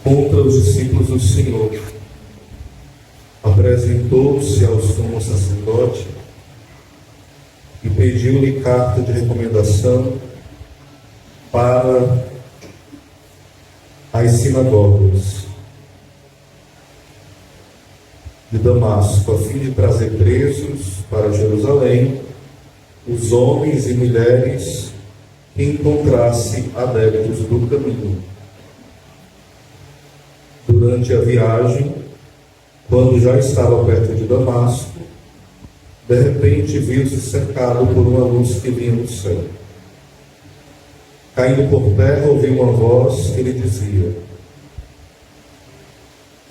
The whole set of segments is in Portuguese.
contra os discípulos do Senhor, apresentou-se ao sumo sacerdote e pediu-lhe carta de recomendação para as sinagogas de Damasco, a fim de trazer presos para Jerusalém os homens e mulheres que encontrasse adeptos do caminho. Durante a viagem, quando já estava perto de Damasco, de repente viu-se cercado por uma luz que vinha do céu. Caindo por terra, ouviu uma voz que lhe dizia: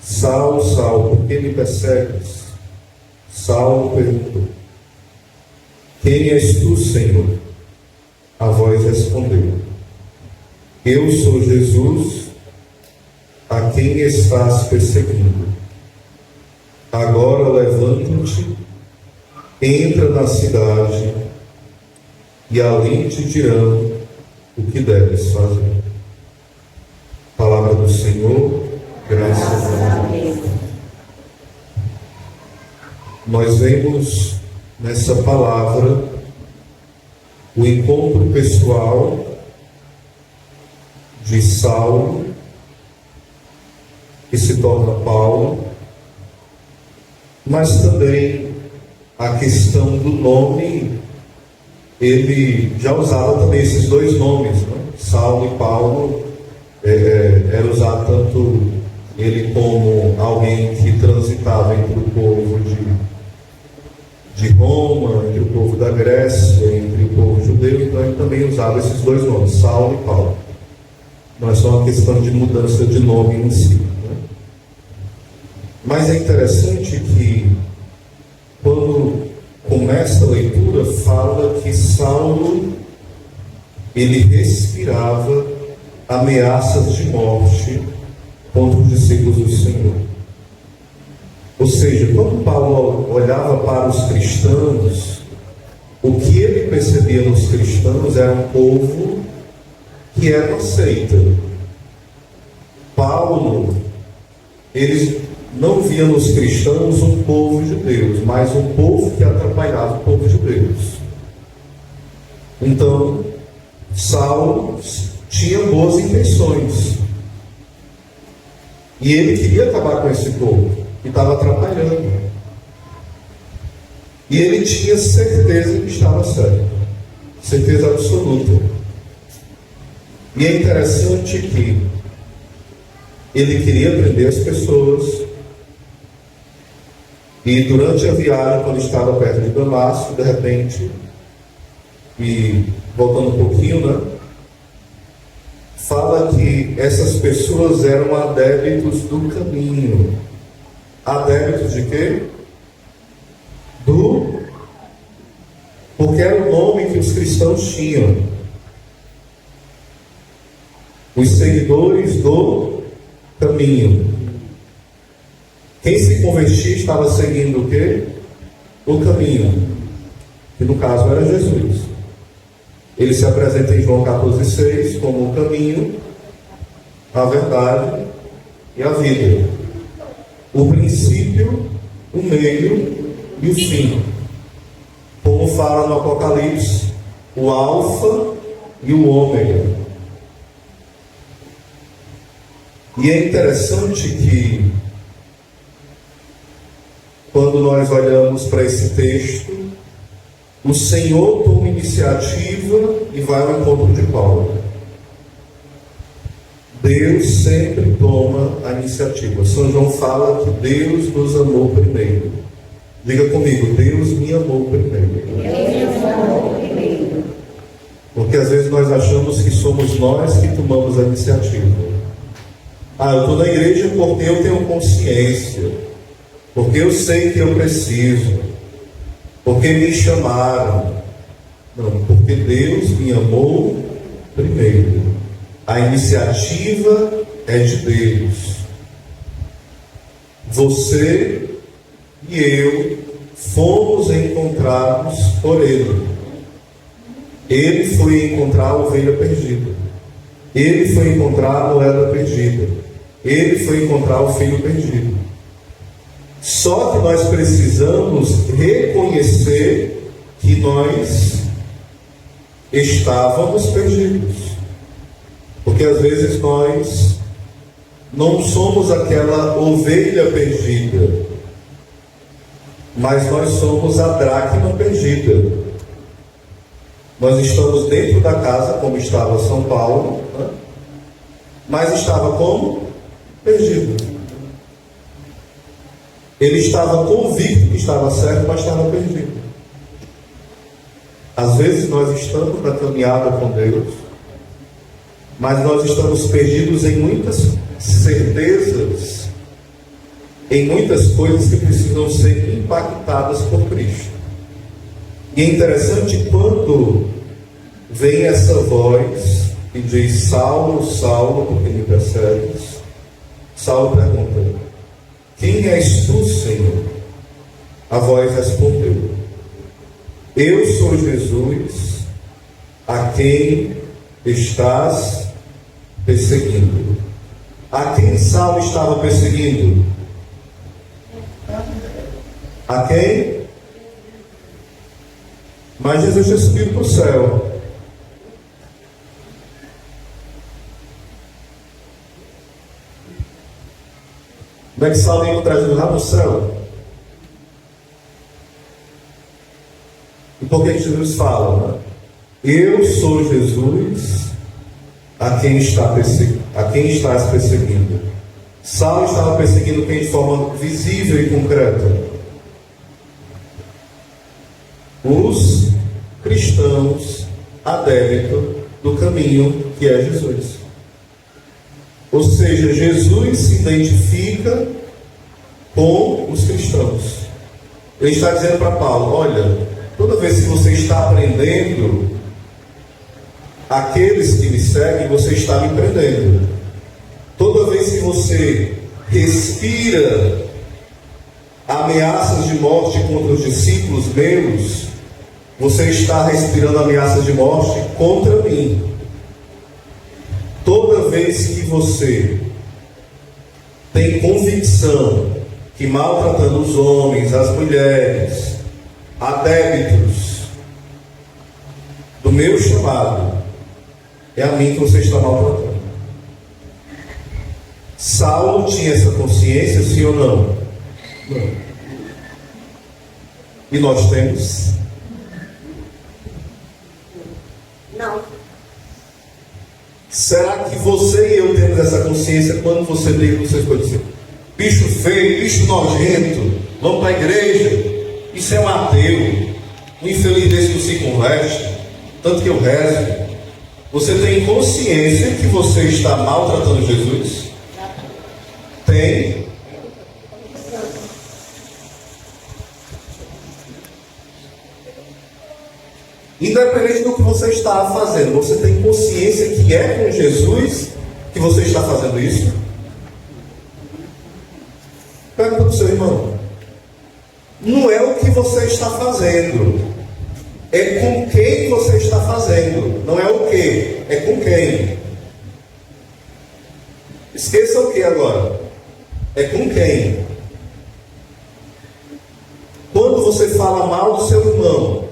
Saulo, Saulo, por que me persegues? Saulo perguntou: Quem és tu, Senhor? A voz respondeu: Eu sou Jesus, a quem estás perseguindo. Agora levanta-te, entra na cidade, e ali te dirão o que deves fazer. Palavra do Senhor, graças a Deus. Nós vemos nessa palavra o encontro pessoal de Saulo, que se torna Paulo, mas também a questão do nome. Ele já usava também esses dois nomes, né? Saulo e Paulo. Era usado tanto ele como alguém que transitava entre o povo de Roma, entre o povo da Grécia, entre o povo judeu. Então ele também usava esses dois nomes, Saulo e Paulo. Não é só uma questão de mudança de nome em si, né? Mas é interessante que quando começa a leitura, fala que Saulo, ele respirava ameaças de morte contra os discípulos do Senhor. Ou seja, quando Paulo olhava para os cristãos, o que ele percebia nos cristãos era um povo que era uma seita. Paulo, ele não via nos cristãos um povo de Deus, mas um povo que atrapalhava o povo de Deus. Então, Saulo tinha boas intenções, e ele queria acabar com esse povo que estava atrapalhando, e ele tinha certeza que estava certo, certeza absoluta. E é interessante que ele queria prender as pessoas, e durante a viagem, quando estava perto de Damasco, de repente, e voltando um pouquinho, né, fala que essas pessoas eram adébitos do caminho. Adébitos de quê? Porque era o nome que os cristãos tinham. Os seguidores do caminho. Quem se convertia estava seguindo o quê? O caminho, que no caso era Jesus. Ele se apresenta em João 14,6 como o caminho, a verdade e a vida. O princípio, o meio e o fim. Como fala no Apocalipse, o alfa e o ômega. E é interessante que quando nós olhamos para esse texto, o Senhor toma iniciativa e vai ao encontro de Paulo. Deus sempre toma a iniciativa. São João fala que Deus nos amou primeiro. Diga comigo: Deus me amou primeiro. Deus me amou primeiro. Porque às vezes nós achamos que somos nós que tomamos a iniciativa. Eu estou na igreja porque eu tenho consciência, porque eu sei que eu preciso, porque me chamaram. Não, porque Deus me amou primeiro. A iniciativa é de Deus. Você e eu fomos encontrados por Ele. Ele foi encontrar a ovelha perdida. Ele foi encontrar a moeda perdida. Ele foi encontrar o filho perdido. Só que nós precisamos reconhecer que nós estávamos perdidos. Porque às vezes nós não somos aquela ovelha perdida, mas nós somos a dracma perdida. Nós estamos dentro da casa, como estava São Paulo, né? Mas estava como? Perdido. Ele estava convicto que estava certo, mas estava perdido. Às vezes nós estamos na caminhada com Deus, mas nós estamos perdidos em muitas certezas, em muitas coisas que precisam ser impactadas por Cristo. E é interessante quando vem essa voz e diz: Saulo, Saulo, porque me persegues? Saulo pergunta: quem és tu, Senhor? A voz respondeu: eu sou Jesus, a quem estás perseguindo. A quem Saulo estava perseguindo? A quem? Mas Jesus tinha subido para o céu. Como é que Saulo ia encontrar Jesus lá no céu? E por que Jesus fala, né? Eu sou Jesus, a quem estás perseguindo. Saulo estava perseguindo quem de forma visível e concreta? Os cristãos adeptos do caminho que é Jesus. Ou seja, Jesus se identifica com os cristãos. Ele está dizendo para Paulo: olha, toda vez que você está aprendendo aqueles que me seguem, você está me prendendo. Toda vez que você respira ameaças de morte contra os discípulos meus, você está respirando ameaças de morte contra mim. Toda vez que você tem convicção que maltratando os homens, as mulheres, adébitos do meu chamado, é a mim que você está maltratando. Saulo tinha essa consciência, sim ou não? Não. E nós temos? Não. Será que você e eu temos essa consciência quando você liga com seus coisas assim? Bicho feio, bicho nojento, vamos para a igreja, isso é um ateu, um infeliz desse não se converte, tanto que eu rezo. Você tem consciência que você está maltratando Jesus? Tem. Independente do que você está fazendo, você tem consciência que é com Jesus que você está fazendo isso? Pergunta para o seu irmão. Não é o que você está fazendo, é com quem você está fazendo. Não é o que, é com quem. Esqueça o que agora? É com quem. Quando você fala mal do seu irmão,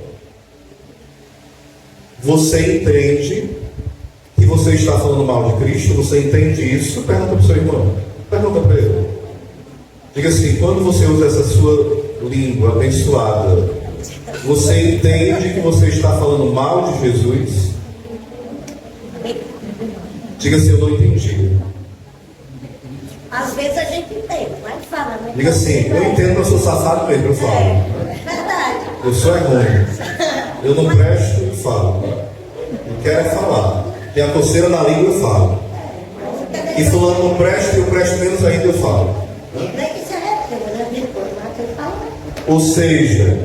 você entende que você está falando mal de Cristo? Você entende isso? Pergunta para o seu irmão. Pergunta para ele. Diga assim: quando você usa essa sua língua abençoada, você entende que você está falando mal de Jesus? Diga assim: eu não entendi. Às vezes a gente entende, mas fala, né? Diga assim: eu entendo que eu sou safado mesmo, eu falo. É verdade. Eu sou ruim. Eu não presto, eu falo. Eu quero falar. Tem a coceira na língua, eu falo. E fulano não presta, eu presto menos ainda, eu falo. Nem que se arrependa, né? Depois, mas você fala. Ou seja,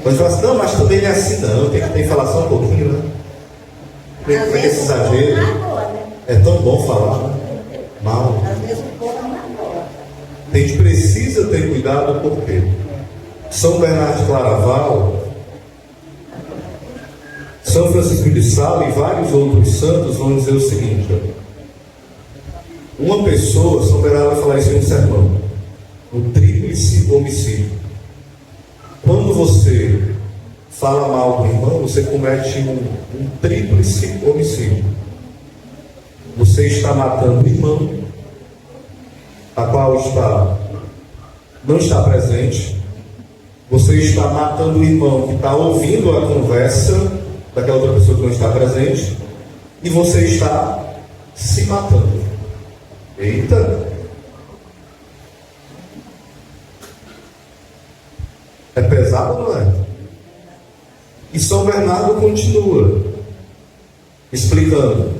você fala assim: não, mas também não é assim não. Tem que falar só um pouquinho, né? Tem que esse exagero. É tão bom falar, né? Mal. Às vezes o povo não namora. A gente precisa ter cuidado, porque São Bernardo de Claraval, São Francisco de Sales e vários outros santos vão dizer o seguinte: Uma pessoa, São Bernardo vai falar isso em um sermão, o tríplice homicídio. Quando você fala mal do irmão, você comete um tríplice homicídio. Você está matando o irmão, a qual não está presente. Você está matando o irmão que está ouvindo a conversa daquela outra pessoa que não está presente. E você está se matando. Eita! É pesado, não é? E São Bernardo continua explicando.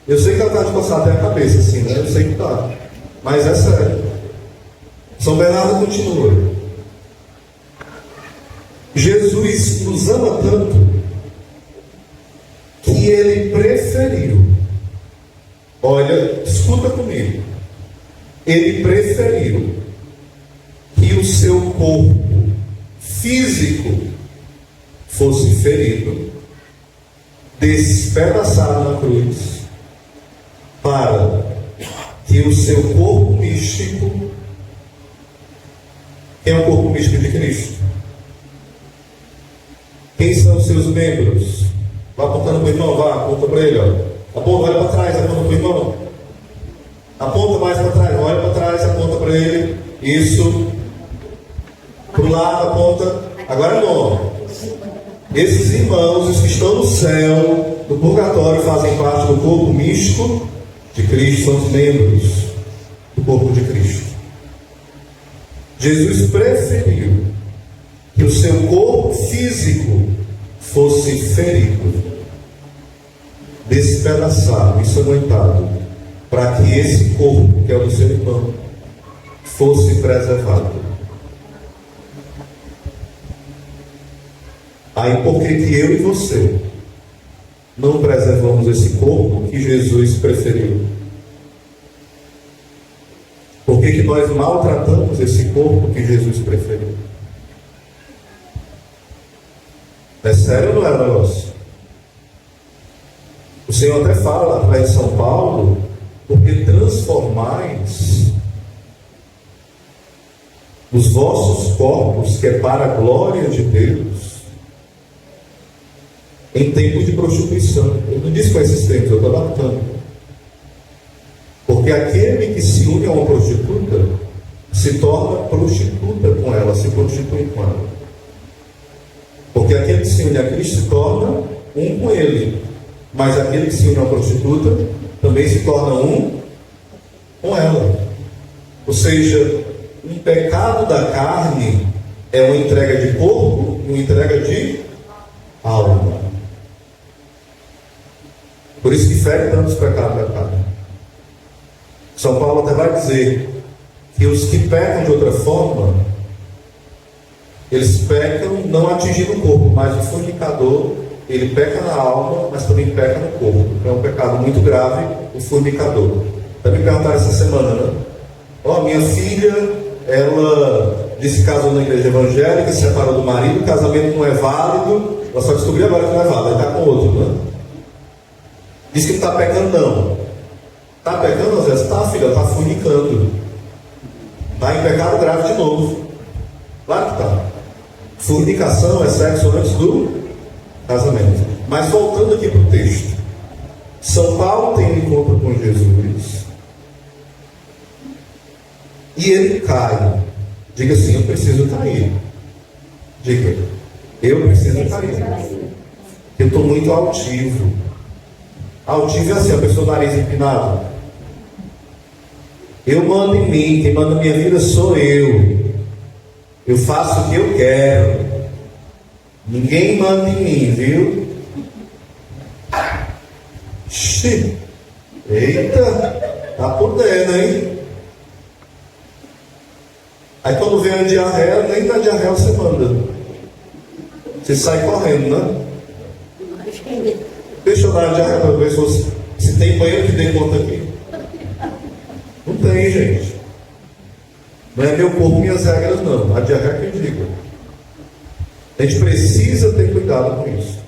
Eu sei que ela está de coçar até a cabeça, assim, né? Eu sei que está. Mas é sério. São Bernardo continua. Jesus nos ama tanto que ele preferiu. Olha, escuta comigo. Ele preferiu que o seu corpo físico fosse ferido, despedaçado na cruz, para que o seu corpo místico, quem é o corpo místico de Cristo? Quem são os seus membros? Vá apontando para o irmão, vá, aponta para ele, ó. Aponta, olha para trás, aponta para o irmão. Aponta mais para trás, olha para trás, aponta para ele. Isso. Para o lado, aponta. Agora não. Esses irmãos, os que estão no céu, no purgatório, fazem parte do corpo místico de Cristo, são os membros do corpo de Cristo. Jesus preferiu que o seu corpo físico fosse ferido, despedaçado, ensanguentado, para que esse corpo, que é o do seu irmão, fosse preservado. Aí por que eu e você não preservamos esse corpo que Jesus preferiu? Por que nós maltratamos esse corpo que Jesus preferiu? É sério ou não é negócio? O Senhor até fala lá em São Paulo, porque transformais os vossos corpos, que é para a glória de Deus, em tempo de prostituição. Eu não disse com esses tempos, eu estou adaptando. Porque aquele que se une a uma prostituta se torna prostituta com ela, se prostitui com ela. Porque aquele que se une a Cristo se torna um com ele. Mas aquele que se une a uma prostituta também se torna um com ela. Ou seja, um pecado da carne é uma entrega de corpo e uma entrega de alma. Por isso que fere tanto os pecados da carne. São Paulo até vai dizer que os que pecam de outra forma, eles pecam não atingindo o corpo, mas o fornicador, ele peca na alma, mas também peca no corpo. É um pecado muito grave, o fornicador. Também perguntaram essa semana, né? Minha filha, ela disse que casou na igreja evangélica, se separou do marido, o casamento não é válido, ela só descobriu agora que não é válido, aí está com outro, né? Diz que não está pecando, não. Está pecando, às vezes? Está, filha, está fornicando. Está em pecado grave de novo. Claro que está. Fornicação é sexo antes do casamento. Mas voltando aqui para o texto. São Paulo tem um encontro com Jesus. E ele cai. Diga assim, eu preciso cair. Diga, eu preciso cair. Eu estou muito altivo. Altivo é assim, a pessoa do nariz empinado. Eu mando em mim, quem manda minha vida sou eu. Eu faço o que eu quero. Ninguém manda em mim, viu? Xiii. Eita, tá podendo, hein? Aí quando vem a diarreia, nem na diarreia você manda. Você sai correndo, né? Deixa eu dar a diarreia para ver se tem banheiro que dê conta aqui. Não tem, gente. Não é meu corpo, minhas regras, não. A diarreia que eu digo. A gente precisa ter cuidado com isso.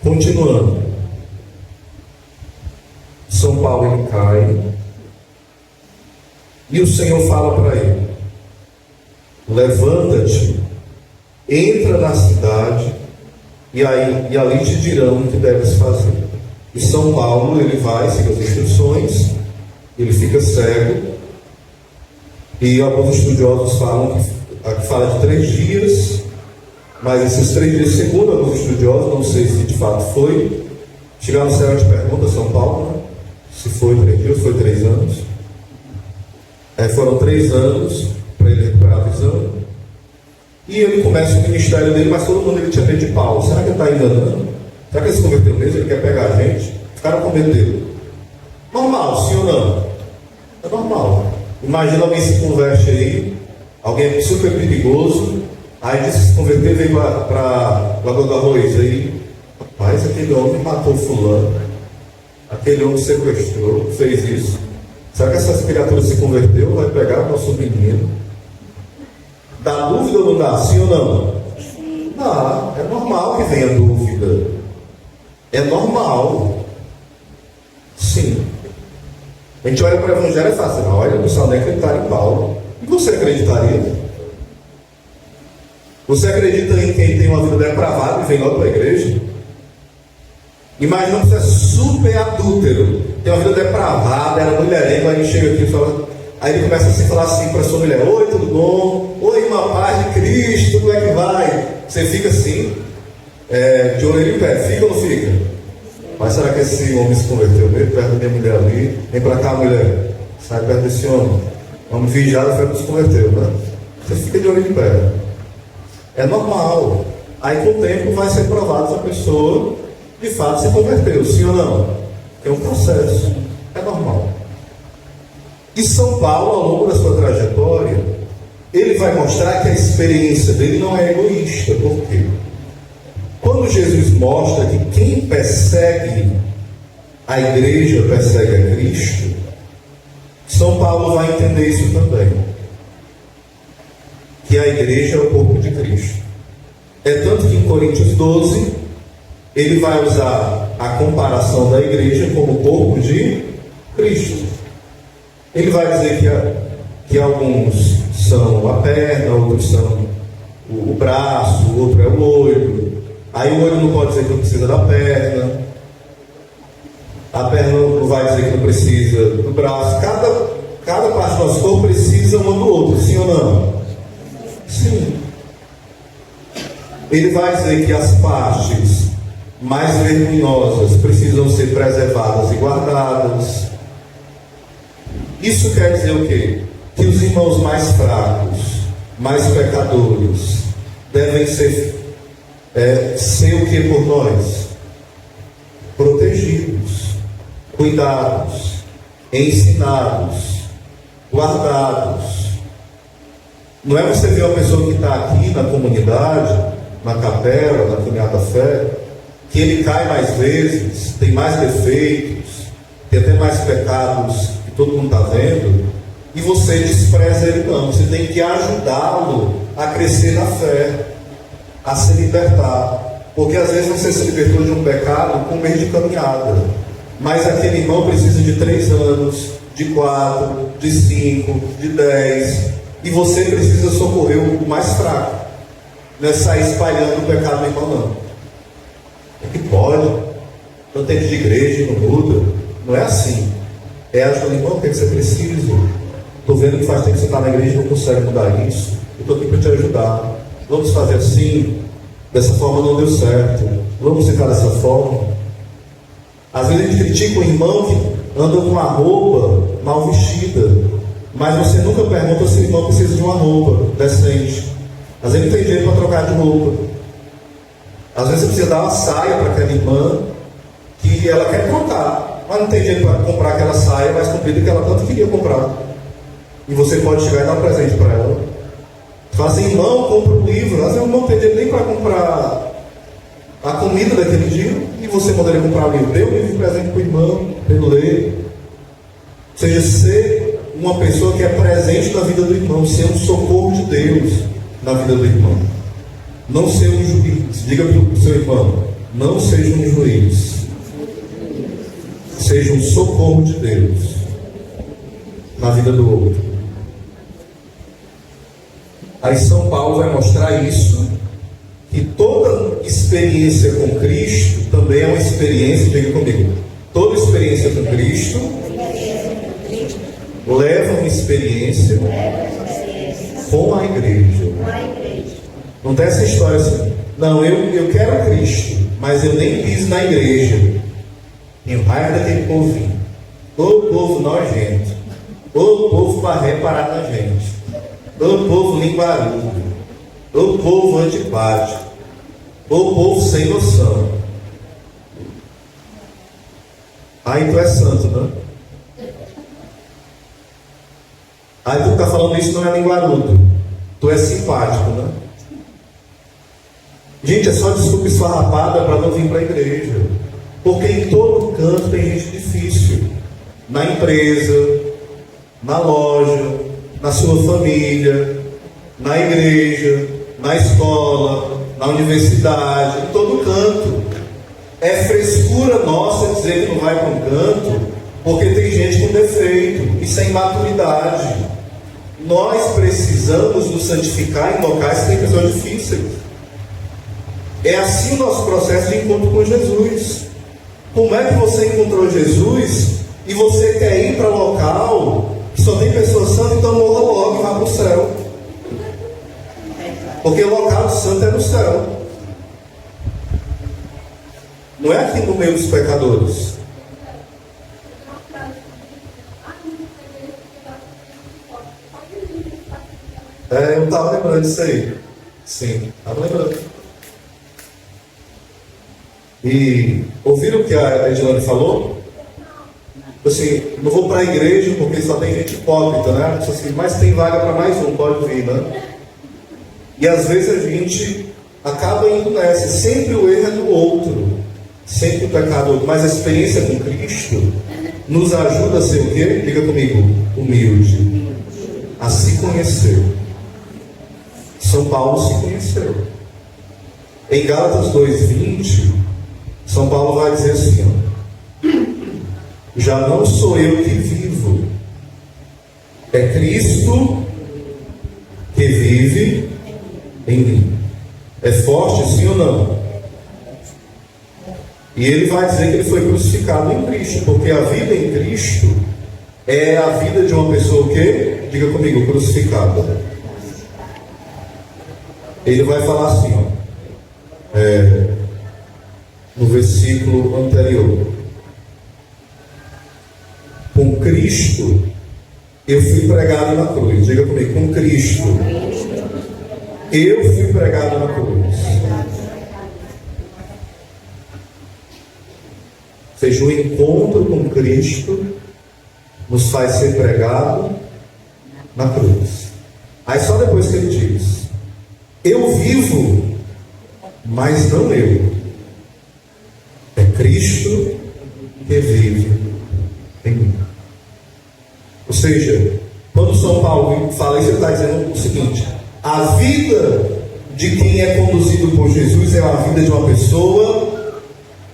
Continuando. São Paulo ele cai, e o Senhor fala para ele: levanta-te, entra na cidade, e ali te dirão o que deves fazer. E São Paulo, ele vai, segue as instruções, ele fica cego, e alguns estudiosos falam que fala de 3 dias, mas esses 3 dias, segundo alguns estudiosos, não sei se de fato foi, chegar no céu e te pergunta, São Paulo, né? Se foi 3 dias, foi 3 anos. Foram 3 anos para ele recuperar a visão. E ele começa o ministério dele, mas todo mundo ele tinha medo de Paulo. Será que ele está enganando? Será que ele se converteu mesmo? Ele quer pegar a gente? Ficaram com medo dele. Normal, sim ou não? É normal. Imagina alguém se converte aí, alguém super perigoso, aí disse que se converteu e veio para Lagoa do Arroz. Aí, rapaz, aquele homem matou fulano, aquele homem sequestrou, fez isso. Será que essas criaturas se converteu? Vai pegar o nosso menino? Dá dúvida ou não dá? Sim ou não? Dá. É normal que venha dúvida. É normal. Sim. A gente olha para o Evangelho e fala assim: olha, não sabe nem acreditar em Paulo. E você acreditaria? Você acredita em quem tem uma vida depravada e vem logo para a igreja? Imagina que você é super adúltero, tem uma vida depravada, era mulherengo, aí ele chega aqui e fala. Aí ele começa a se falar assim para sua mulher: oi, tudo bom? Oi, uma paz de Cristo, como é que vai? Você fica assim, de orelha em pé, fica ou não fica? Mas será que esse homem se converteu mesmo? Perto da minha mulher ali, vem para cá, mulher, sai perto desse homem. Homem vigiado, foi que se converteu, né? Você fica de orelha em pé. É normal. Aí com o tempo vai ser provado se a pessoa de fato se converteu, sim ou não? É um processo, é normal. E São Paulo, ao longo da sua trajetória, ele vai mostrar que a experiência dele não é egoísta. Por quê? Quando Jesus mostra que quem persegue a igreja persegue a Cristo, São Paulo vai entender isso também. Que a igreja é o corpo de Cristo. É tanto que em Coríntios 12, ele vai usar a comparação da igreja como o corpo de Cristo. Ele vai dizer que alguns são a perna, outros são o braço, o outro é o olho. Aí o olho não pode dizer que não precisa da perna. A perna não vai dizer que não precisa do braço. Cada parte do nosso corpo precisa uma do outro, sim ou não? Sim. Ele vai dizer que as partes mais vergonhosas precisam ser preservadas e guardadas. Isso quer dizer o quê? Que os irmãos mais fracos, mais pecadores, devem ser o que por nós? Protegidos, cuidados, ensinados, guardados. Não é você ver uma pessoa que está aqui na comunidade, na capela, na caminhada da fé, que ele cai mais vezes, tem mais defeitos, tem até mais pecados que todo mundo está vendo, e você despreza ele. Não, você tem que ajudá-lo a crescer na fé, a se libertar, porque às vezes você se libertou de um pecado com meio de caminhada, mas aquele irmão precisa de 3 anos, de 4, de 5, de 10, e você precisa socorrer o mais fraco. Não é sair espalhando o pecado do irmão, não. É que pode, tanto tempo de igreja e não muda. Não é assim. É ajudar o irmão, o que você precisa. Estou vendo que faz tempo que você está na igreja e não consegue mudar isso. Eu estou aqui para te ajudar. Vamos fazer assim. Dessa forma não deu certo. Vamos ficar dessa forma. Às vezes a gente critica o irmão que anda com uma roupa mal vestida, mas você nunca pergunta se o irmão precisa de uma roupa decente. Às vezes não tem dinheiro para trocar de roupa. Às vezes você precisa dar uma saia para aquela irmã que ela quer trocar, mas não tem dinheiro para comprar aquela saia mais comprida que ela tanto queria comprar. E você pode chegar e dar um presente para ela. Você fala assim: irmão, compra um livro. Às vezes o irmão não tem dinheiro nem para comprar a comida daquele dia, e você poderia comprar um livro. Dê um livro de presente para o irmão, para ele ler. Ou seja, ser uma pessoa que é presente na vida do irmão, ser um socorro de Deus na vida do irmão. Não ser um juiz. Diga para o seu irmão: não seja um juiz. seja um socorro de Deus na vida do outro. Aí São Paulo vai mostrar isso, que toda experiência com Cristo também é uma experiência, diga comigo, toda experiência com Cristo leva uma experiência com a igreja. Não tem essa história assim, não, eu quero Cristo, mas eu nem piso na igreja. Tenho raiva daquele povinho, todo povo nojento, todo povo para reparar na gente, todo povo linguarudo, todo povo antipático, todo povo sem noção. Aí tu é santo, né? Aí tu está falando isso, não é linguarudo, tu é simpático, né? Gente, é só desculpa esfarrapada para não vir para a igreja, porque em todo canto tem gente difícil, na empresa, na loja, na sua família, na igreja, na escola, na universidade, em todo canto. É frescura nossa dizer que não vai para um canto, porque tem gente com defeito e sem maturidade. Nós precisamos nos santificar em locais que tem pessoas difíceis. É assim o nosso processo de encontro com Jesus. Como é que você encontrou Jesus e você quer ir para local que só tem pessoas santas, então morra logo e vá para o céu? Porque o local do santo é no céu. Não é aqui no meio dos pecadores. Eu estava lembrando disso aí. Sim, estava lembrando. E ouviram o que a Edilane falou? Assim, não vou para a igreja porque só tem gente hipócrita, né? Assim, mas tem vaga para mais um, pode vir, né? E às vezes a gente acaba indo nessa. Sempre o erro é do outro, sempre o pecado do outro. Mas a experiência com Cristo nos ajuda a ser o quê? Diga comigo, humilde, a se conhecer. São Paulo se conheceu. Em Gálatas 2:20, São Paulo vai dizer assim, ó, já não sou eu que vivo, é Cristo que vive em mim. É forte, sim ou não? E ele vai dizer que ele foi crucificado em Cristo, porque a vida em Cristo é a vida de uma pessoa que, diga comigo, crucificada. Ele vai falar assim, ó, no versículo anterior: com Cristo eu fui pregado na cruz. Diga comigo, com Cristo eu fui pregado na cruz. Ou seja, o encontro com Cristo nos faz ser pregado na cruz. Aí só depois que ele diz: eu vivo, mas não eu, é Cristo que vive em mim. Ou seja, quando São Paulo fala isso, ele está dizendo o seguinte: a vida de quem é conduzido por Jesus é a vida de uma pessoa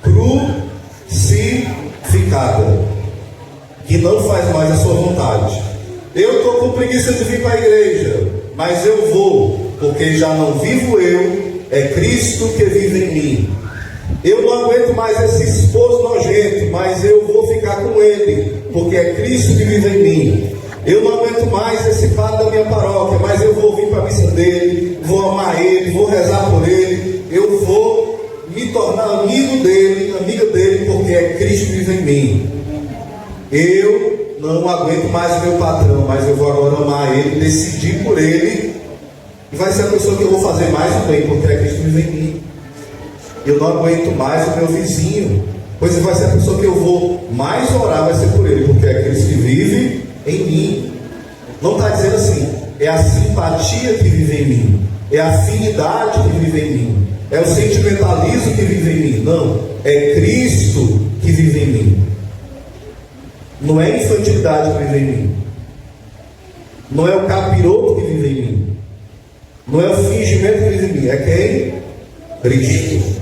crucificada, que não faz mais a sua vontade. Eu estou com preguiça de vir para a igreja, mas eu vou, porque já não vivo eu, é Cristo que vive em mim. Eu não aguento mais esse esposo nojento, mas eu vou ficar com ele, porque é Cristo que vive em mim. Eu não aguento mais esse padre da minha paróquia, mas eu vou vir para a missa dele, vou amar ele, vou rezar por ele, eu vou me tornar amigo dele, amiga dele, porque é Cristo que vive em mim. Eu não aguento mais o meu patrão, mas eu vou agora amar ele, decidir por ele, e vai ser a pessoa que eu vou fazer mais o bem, porque é Cristo que vive em mim. Eu não aguento mais o meu vizinho, pois vai ser a pessoa que eu vou mais orar, vai ser por ele, porque é Cristo que vive em mim. Não está dizendo assim, é a simpatia que vive em mim, é a afinidade que vive em mim, é o sentimentalismo que vive em mim. Não, é Cristo que vive em mim. Não é a infantilidade que vive em mim, não é o capiroto que vive em mim, não é o fingimento que vive em mim, é quem? Cristo.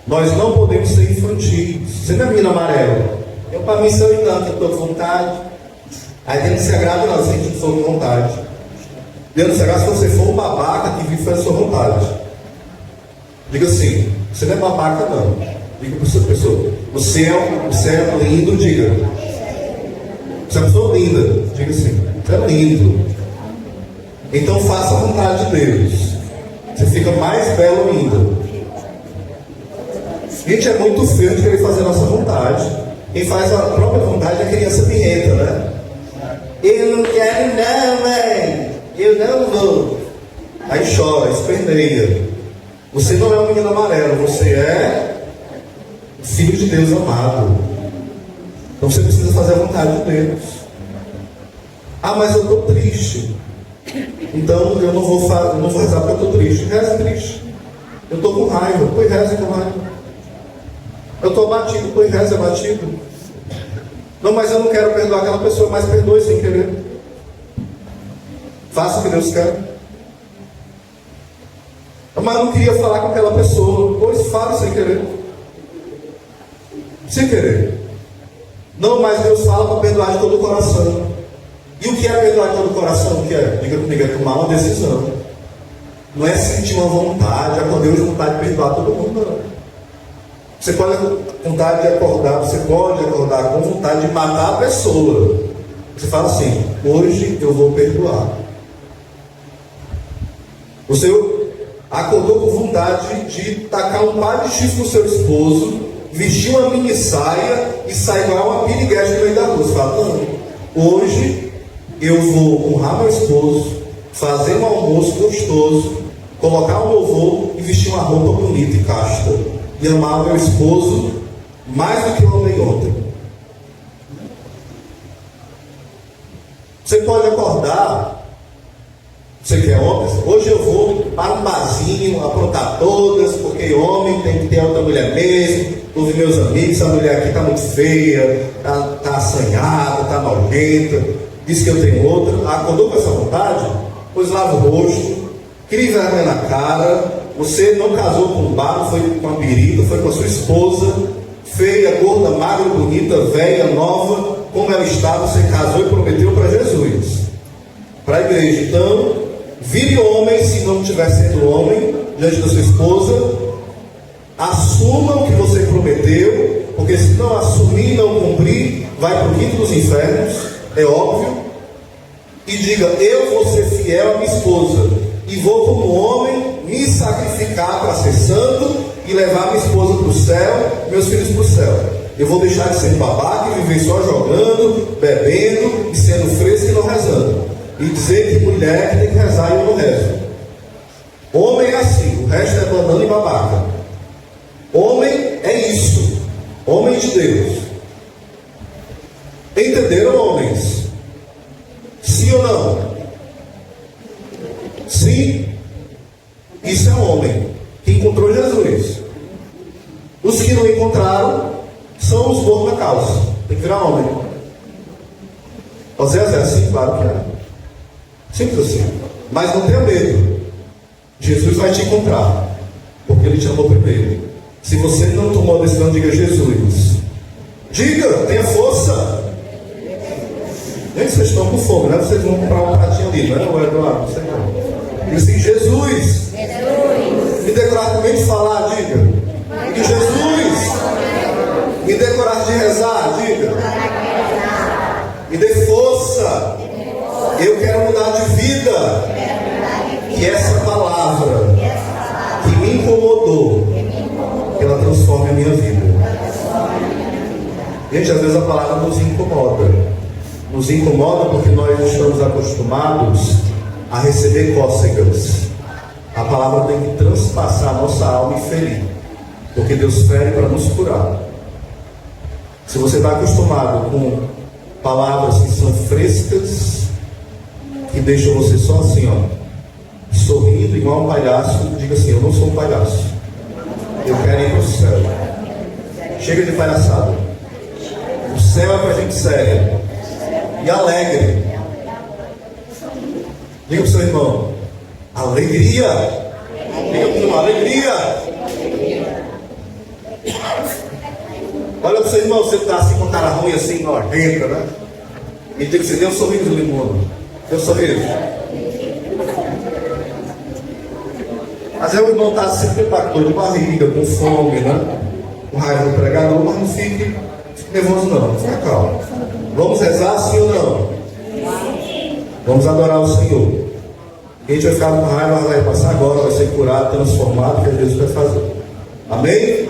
Nós não podemos ser infantis. Você não é menina amarela, Eu, para mim, sou tanto, eu estou com vontade. Aí Deus não se agrada, não, se a gente não for com vontade. Deus não se agrada se você for um babaca que vive a sua vontade. Diga assim, você não é babaca, não. Diga para a pessoa, você é lindo, diga. Você é uma pessoa linda, diga assim, você é lindo. Então faça a vontade de Deus. Você fica mais belo ainda. Gente, é muito feio de querer fazer a nossa vontade. Quem faz a própria vontade é a criança birrenta, né? Eu não quero não, mãe. Eu não vou. Aí chora, esperneia. Você não é um menino amarelo, você é filho de Deus amado. Então você precisa fazer a vontade de Deus. Ah, mas eu estou triste. Então eu não vou rezar porque eu estou triste. Reza triste. Eu estou com raiva. Pois reza com raiva. Eu estou abatido. Pois reza abatido. Não, mas eu não quero perdoar aquela pessoa. Mas perdoe sem querer. Faça o que Deus quer. Mas eu não queria falar com aquela pessoa. Pois fale sem querer. Sem querer. Não, mas Deus fala para perdoar de todo o coração. E o que é perdoar de todo o coração? O que é? Diga comigo, é tomar uma decisão. Não é sentir uma vontade, acordei hoje vontade de perdoar todo mundo, não. Você pode vontade de acordar, você pode acordar com vontade de matar a pessoa. Você fala assim, hoje eu vou perdoar. Você acordou com vontade de tacar um par de chifre no seu esposo, vestir uma mini saia e sair igual uma piriguete no meio da rua. Você fala, não, hoje eu vou honrar meu esposo, fazer um almoço gostoso, colocar um louvor e vestir uma roupa bonita e casta. E amar meu esposo mais do que eu amei ontem. Você pode acordar, você que é homem, hoje eu vou para um barzinho, aprontar todas, porque homem tem que ter outra mulher mesmo. Ouvi meus amigos, essa mulher aqui está muito feia, está assanhada, está nojenta, diz que eu tenho outra. Acordou com essa vontade? Pois lava o rosto, cria vergonha na cara. Você não casou com um bar, foi com uma birita, foi com a sua esposa, feia, gorda, magra, bonita, velha, nova, como ela está, você casou e prometeu para Jesus, para a igreja. Então, vire homem, se não estiver sendo homem, diante da sua esposa, assuma o que você prometeu, porque se não assumir e não cumprir, vai para o quinto dos infernos, é óbvio, e diga, eu vou ser fiel à minha esposa, e vou como homem me sacrificar para ser santo e levar minha esposa para o céu, meus filhos para o céu. Eu vou deixar de ser babaca e viver só jogando, bebendo e sendo fresco e não rezando. E dizer que mulher que tem que rezar e eu não rezo. Homem é assim, o resto é banana e babaca. Homem é isso. Homem de Deus. Entenderam, homens? Sim ou não? Sim. Isso é homem que encontrou Jesus. Os que não encontraram são os gordos na calça. Tem que virar homem. Osés é assim? Claro que é. Simples assim. Mas não tenha medo. Jesus vai te encontrar. Porque Ele te amou primeiro. Se você não tomou a decisão, diga Jesus. Diga, tenha força. Nem vocês estão com fome, né? Vocês vão comprar um pratinho ali, não é, Eduardo? Não sei não. Diga assim, Jesus. Me dê coragem de falar, diga. E Jesus. Me dê coragem de rezar, diga. Me dê força. Eu quero mudar de vida. Que essa palavra que me incomodou, que ela transforme a minha vida. Gente, às vezes a palavra nos incomoda. Nos incomoda porque nós estamos acostumados a receber cócegas. A palavra tem que transpassar a nossa alma e ferir. Porque Deus fere para nos curar. Se você está acostumado com palavras que são frescas, que deixam você só assim, ó, sorrindo igual um palhaço, diga assim, eu não sou um palhaço. Eu quero ir para o céu. Chega de palhaçada. O céu é para gente séria e alegre. Diga para o seu irmão, alegria. Diga para o seu irmão, alegria. Olha para o seu irmão, você está assim com cara ruim, assim, nojenta, né? E tem que ser, dê um sorriso, Limona. Dê um sorriso. Às vezes o irmão está sempre com dor de barriga, com fome, né? Com raiva do pregador, mas não fique nervoso não, fica calmo. Vamos rezar sim ou não? Vamos adorar o Senhor. Quem tiver ficado com raiva vai passar agora, vai ser curado, transformado, que é Jesus vai fazer. Amém?